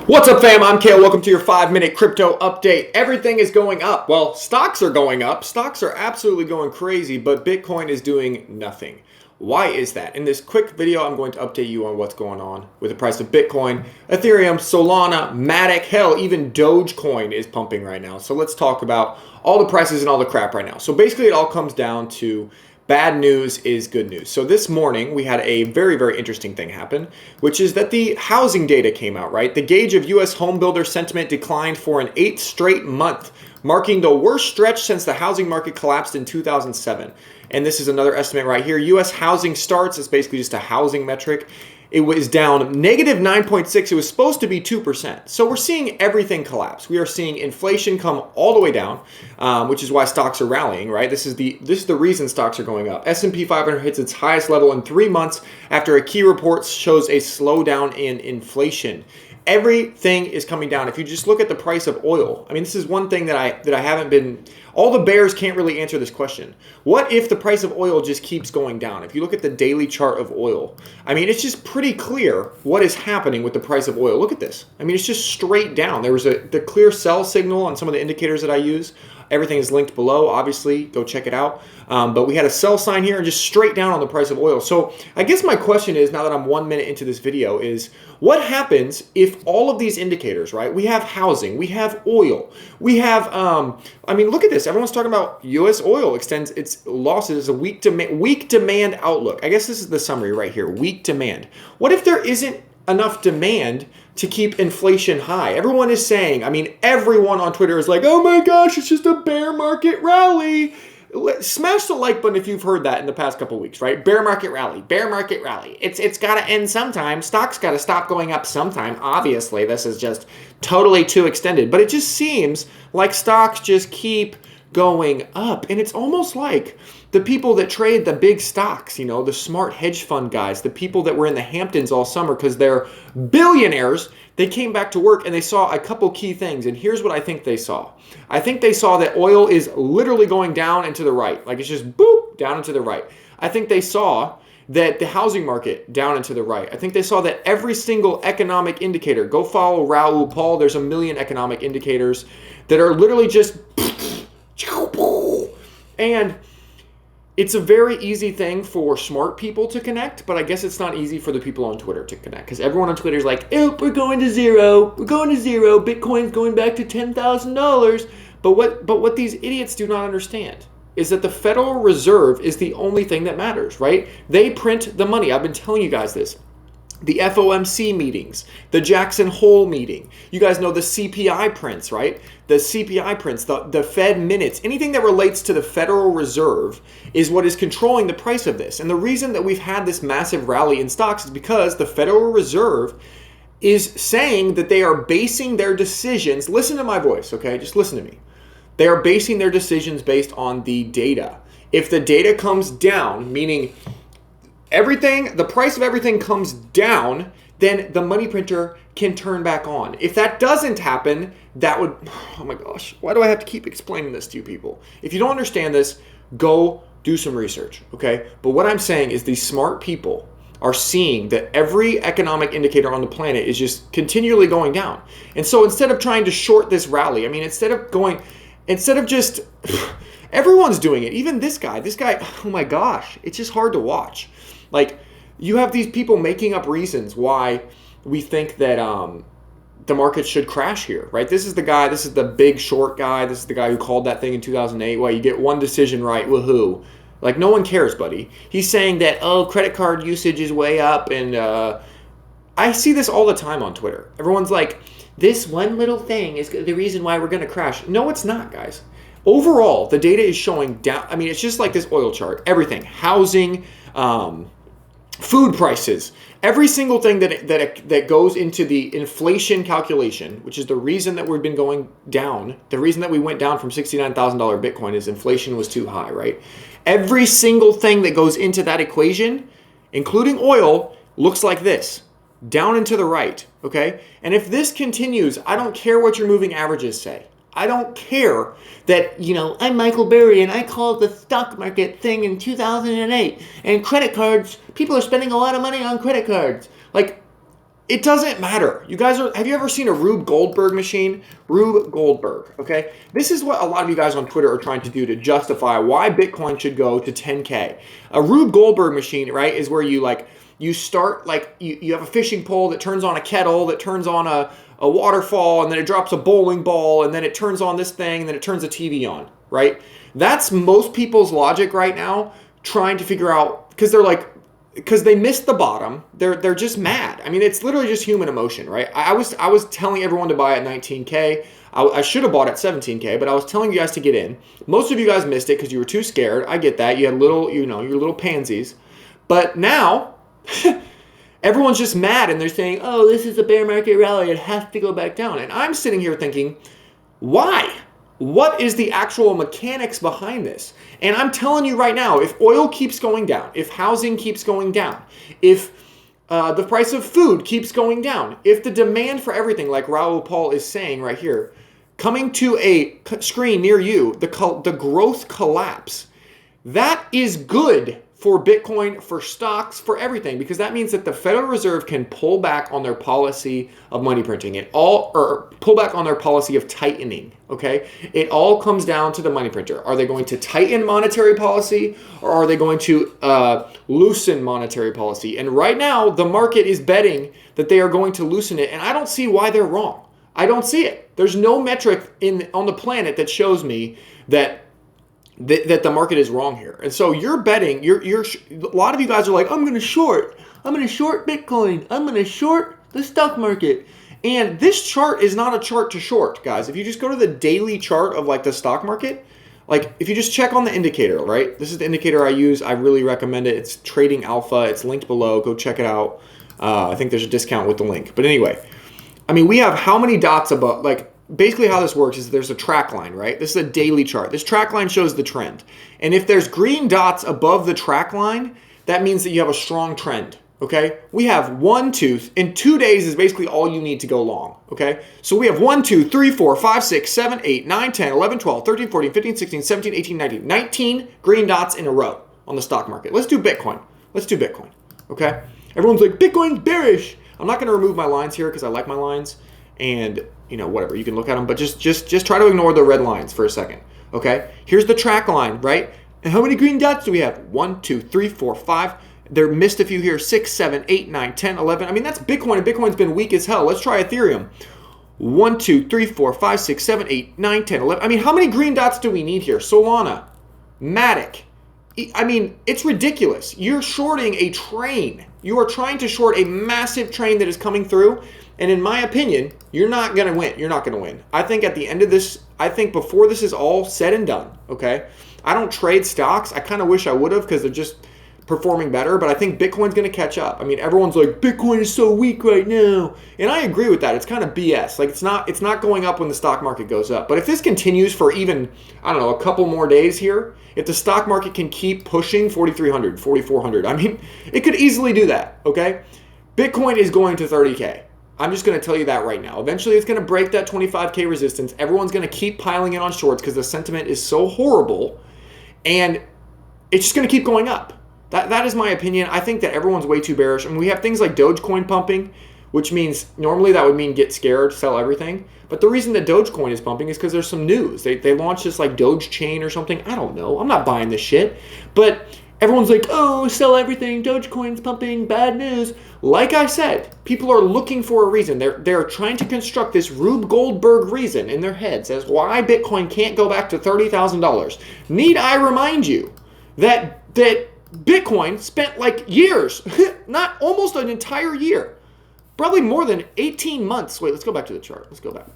What's up, fam? I'm Kale. Welcome to your 5-minute crypto update. Everything is going up. Well, stocks are going up. Stocks are absolutely going crazy, but Bitcoin is doing nothing. Why is that? In this quick video, I'm going to update you on what's going on with the price of Bitcoin, Ethereum, Solana, Matic, hell, even Dogecoin is pumping right now. So let's talk about all the prices and all the crap right now. So basically, it all comes down to bad news is good news. So this morning we had a very, very interesting thing happen, which is that the housing data came out, right? The gauge of U.S. home builder sentiment declined for an 8th straight month, marking the worst stretch since the housing market collapsed in 2007. And this is another estimate right here. U.S. housing starts is basically just a housing metric. It was down negative 9.6. It was supposed to be 2%. So we're seeing everything collapse. We are seeing inflation come all the way down, which is why stocks are rallying, right? This is the reason stocks are going up. S&P 500 hits its highest level in 3 months after a key report shows a slowdown in inflation. Everything is coming down. If you just look at the price of oil, I mean, this is one thing that I haven't been. All the bears can't really answer this question. What if the price of oil just keeps going down? If you look at the daily chart of oil, I mean, it's just pretty clear what is happening with the price of oil. Look at this. I mean, it's just straight down. There was the clear sell signal on some of the indicators that I use. Everything is linked below. Obviously, go check it out. But we had a sell sign here and just straight down on the price of oil. So I guess my question is, now that I'm 1 minute into this video, is what happens if all of these indicators, right? We have housing, we have oil, we have, I mean, look at this. Everyone's talking about U.S. oil extends its losses as a weak demand outlook. I guess this is the summary right here, weak demand. What if there isn't enough demand to keep inflation high? Everyone is saying, I mean, everyone on Twitter is like, oh my gosh, it's just a bear market rally. Smash the like button if you've heard that in the past couple of weeks, right? Bear market rally, bear market rally. It's got to end sometime. Stocks got to stop going up sometime. Obviously, this is just totally too extended. But it just seems like stocks just keep going up. And it's almost like the people that trade the big stocks, you know, the smart hedge fund guys, the people that were in the Hamptons all summer because they're billionaires, they came back to work and they saw a couple key things. And here's what I think they saw. I think they saw that oil is literally going down and to the right. Like it's just boop, down and to the right. I think they saw that the housing market down and to the right. I think they saw that every single economic indicator, go follow Raoul Paul, there's a million economic indicators that are literally just and it's a very easy thing for smart people to connect, but I guess it's not easy for the people on Twitter to connect because everyone on Twitter is like, oh, we're going to zero. We're going to zero. Bitcoin's going back to $10,000. But what these idiots do not understand is that the Federal Reserve is the only thing that matters, right? They print the money. I've been telling you guys this. The FOMC meetings, the Jackson Hole meeting. You guys know the CPI prints, right? The CPI prints, the Fed minutes, anything that relates to the Federal Reserve is what is controlling the price of this. And the reason that we've had this massive rally in stocks is because the Federal Reserve is saying that they are basing their decisions, listen to my voice, okay? Just listen to me. They are basing their decisions based on the data. If the data comes down, meaning the price of everything comes down, then the money printer can turn back on. If that doesn't happen, that would, oh my gosh, why do I have to keep explaining this to you people? If you don't understand this, go do some research, okay? But what I'm saying is these smart people are seeing that every economic indicator on the planet is just continually going down. And so instead of trying to short this rally, I mean, instead of just, everyone's doing it. Even this guy, oh my gosh, it's just hard to watch. Like, you have these people making up reasons why we think that the market should crash here, right? This is the big short guy. This is the guy who called that thing in 2008. Well, you get one decision right, woohoo. Like, no one cares, buddy. He's saying that, oh, credit card usage is way up. And I see this all the time on Twitter. Everyone's like, this one little thing is the reason why we're going to crash. No, it's not, guys. Overall, the data is showing down. I mean, it's just like this oil chart. Everything, housing, food prices, every single thing that goes into the inflation calculation, which is the reason that we've been going down, the reason that we went down from $69,000 Bitcoin is inflation was too high, right? Every single thing that goes into that equation, including oil, looks like this, down and to the right, okay? And if this continues, I don't care what your moving averages say. I don't care that, I'm Michael Berry and I called the stock market thing in 2008 and credit cards, people are spending a lot of money on credit cards. Like, It doesn't matter. You guys have you ever seen a Rube Goldberg machine? Rube Goldberg, okay? This is what a lot of you guys on Twitter are trying to do to justify why Bitcoin should go to 10K. A Rube Goldberg machine, right, is where you start, like, you have a fishing pole that turns on a kettle, that turns on a waterfall, and then it drops a bowling ball, and then it turns on this thing, and then it turns a TV on, right? That's most people's logic right now, trying to figure out, because they missed the bottom. They're just mad. I mean, it's literally just human emotion, right? I was telling everyone to buy at 19K. I should have bought at 17K, but I was telling you guys to get in. Most of you guys missed it because you were too scared. I get that. You had little, your little pansies. But now, everyone's just mad and they're saying, oh, this is a bear market rally. It has to go back down. And I'm sitting here thinking, why? What is the actual mechanics behind this? And I'm telling you right now, if oil keeps going down, if housing keeps going down, if the price of food keeps going down, if the demand for everything, like Raoul Paul is saying right here, coming to a screen near you, the growth collapse, that is good for Bitcoin, for stocks, for everything, because that means that the Federal Reserve can pull back on their policy of money printing, or pull back on their policy of tightening, okay? It all comes down to the money printer. Are they going to tighten monetary policy, or are they going to loosen monetary policy? And right now, the market is betting that they are going to loosen it, and I don't see why they're wrong. I don't see it. There's no metric on the planet that shows me that the market is wrong here. And so you're betting, a lot of you guys are like, I'm going to short Bitcoin. I'm going to short the stock market. And this chart is not a chart to short, guys. If you just go to the daily chart of like the stock market, like if you just check on the indicator, right? This is the indicator I use. I really recommend it. It's Trading Alpha. It's linked below. Go check it out. I think there's a discount with the link. But anyway, I mean, we have how many dots above, like, basically how this works is there's a track line, right? This is a daily chart. This track line shows the trend. And if there's green dots above the track line, that means that you have a strong trend, okay? We have 1, 2, in 2 days is basically all you need to go long, okay? So we have 1, 2, 3, 4, 5, 6, 7, 8, 9, 10, 11, 12, 13, 14, 15, 16, 17, 18, 19. 19 green dots in a row on the stock market. Let's do Bitcoin. Okay? Everyone's like, Bitcoin's bearish. I'm not going to remove my lines here because I like my lines. And, whatever, you can look at them, but just try to ignore the red lines for a second, okay? Here's the track line, right? And how many green dots do we have? 1, 2, 3, 4, 5. There missed a few here. 6, 7, 8, 9, 10, 11. I mean, that's Bitcoin, and Bitcoin's been weak as hell. Let's try Ethereum. 1, 2, 3, 4, 5, 6, 7, 8, 9, 10, 11. I mean, how many green dots do we need here? Solana, Matic. I mean, it's ridiculous. You're shorting a train. You are trying to short a massive train that is coming through. And in my opinion, you're not going to win. You're not going to win. I think at the end of this, before this is all said and done, okay? I don't trade stocks. I kind of wish I would have because they're just performing better. But I think Bitcoin's going to catch up. I mean, everyone's like, Bitcoin is so weak right now. And I agree with that. It's kind of BS. Like, it's not going up when the stock market goes up. But if this continues for even, I don't know, a couple more days here, if the stock market can keep pushing 4,300, 4,400, I mean, it could easily do that, okay? Bitcoin is going to 30K. I'm just going to tell you that right now. Eventually, it's going to break that 25K resistance. Everyone's going to keep piling in on shorts because the sentiment is so horrible. And it's just going to keep going up. That is my opinion. I think that everyone's way too bearish. I mean, we have things like Dogecoin pumping, which means normally that would mean get scared, sell everything. But the reason that Dogecoin is pumping is because there's some news. They launched this like Doge chain or something. I don't know. I'm not buying this shit. But everyone's like, oh, sell everything. Dogecoin's pumping. Bad news. Like I said, people are looking for a reason. They're trying to construct this Rube Goldberg reason in their heads as why Bitcoin can't go back to $30,000. Need I remind you that Bitcoin spent like years, not almost an entire year, probably more than 18 months. Wait, let's go back to the chart. Let's go back.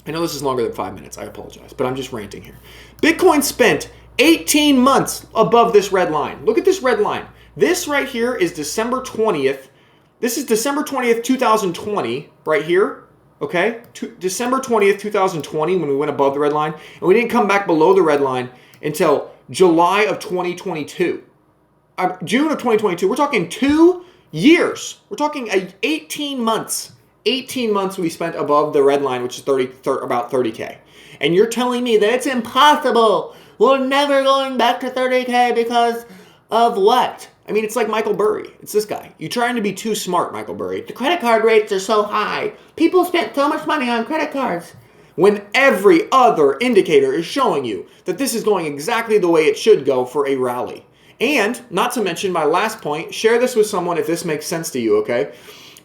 I know this is longer than 5 minutes. I apologize, but I'm just ranting here. Bitcoin spent 18 months above this red line. Look at this red line. This right here is December 20th. This is December 20th, 2020, right here, okay? December 20th, 2020, when we went above the red line, and we didn't come back below the red line until July of 2022. June of 2022. We're talking 2 years. We're talking 18 months. 18 months we spent above the red line, which is about 30K. And you're telling me that it's impossible. We're never going back to 30K because of what? I mean, it's like Michael Burry. It's this guy. You're trying to be too smart, Michael Burry. The credit card rates are so high. People spent so much money on credit cards. When every other indicator is showing you that this is going exactly the way it should go for a rally. And, not to mention my last point, share this with someone if this makes sense to you, okay?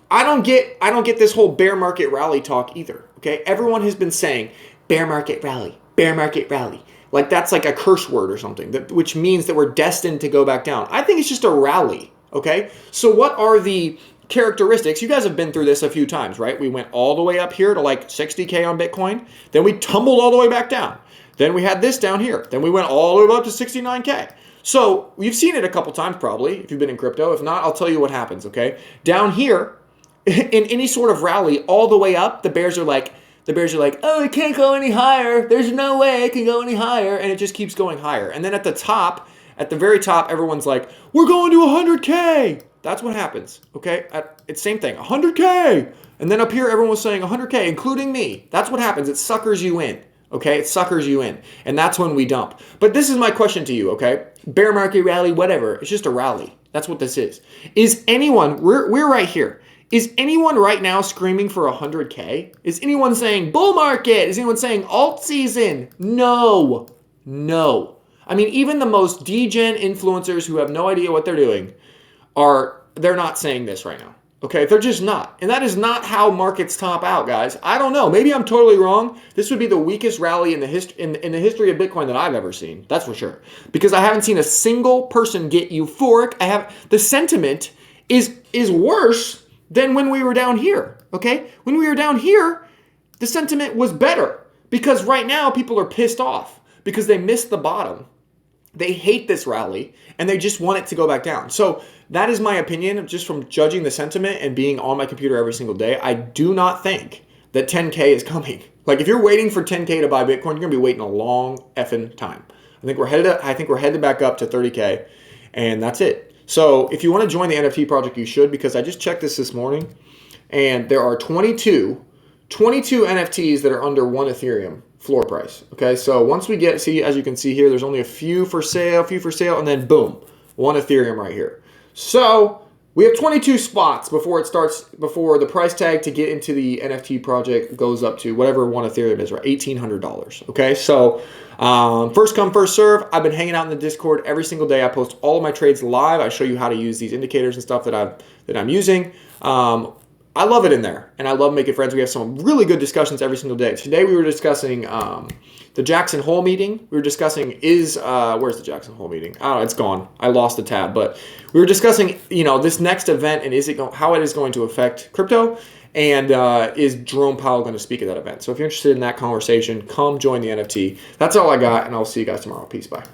I don't get this whole bear market rally talk either, okay? Everyone has been saying, bear market rally, bear market rally. Like that's like a curse word or something, which means that we're destined to go back down. I think it's just a rally, okay? So what are the characteristics? You guys have been through this a few times, right? We went all the way up here to like 60K on Bitcoin. Then we tumbled all the way back down. Then we had this down here. Then we went all the way up to 69K. So you've seen it a couple times probably if you've been in crypto. If not, I'll tell you what happens, okay? Down here, in any sort of rally, all the way up, the bears are like, oh, it can't go any higher. There's no way it can go any higher. And it just keeps going higher. And then at the top, at the very top, everyone's like, we're going to 100K. That's what happens, okay? It's same thing, 100K. And then up here, everyone was saying 100K, including me. That's what happens. It suckers you in, okay? It suckers you in. And that's when we dump. But this is my question to you, okay? Bear market rally, whatever. It's just a rally. That's what this is. Is anyone, we're right here. Is anyone right now screaming for 100K? Is anyone saying bull market? Is anyone saying alt season? No. No. I mean, even the most degen influencers who have no idea what they're doing they're not saying this right now. Okay, they're just not. And that is not how markets top out, guys. I don't know. Maybe I'm totally wrong. This would be the weakest rally in the history of Bitcoin that I've ever seen. That's for sure. Because I haven't seen a single person get euphoric. The sentiment is worse than when we were down here, okay? When we were down here, the sentiment was better because right now people are pissed off because they missed the bottom. They hate this rally and they just want it to go back down. So that is my opinion just from judging the sentiment and being on my computer every single day. I do not think that 10K is coming. Like if you're waiting for 10K to buy Bitcoin, you're gonna be waiting a long effing time. I think we're headed back up to 30K and that's it. So if you want to join the NFT project, you should, because I just checked this morning and there are 22 NFTs that are under 1 Ethereum floor price. Okay, so once we get, as you can see here, there's only a few for sale, and then boom, 1 Ethereum right here. So we have 22 spots before the price tag to get into the NFT project goes up to whatever 1 Ethereum is, right? $1,800. Okay, so first come, first serve. I've been hanging out in the Discord every single day. I post all of my trades live. I show you how to use these indicators and stuff that I'm using. I love it in there, and I love making friends. We have some really good discussions every single day. Today we were discussing the Jackson Hole meeting. We were discussing where's the Jackson Hole meeting? Oh, it's gone. I lost the tab, but we were discussing this next event and how it is going to affect crypto, and is Jerome Powell going to speak at that event? So if you're interested in that conversation, come join the NFT. That's all I got, and I'll see you guys tomorrow. Peace, bye.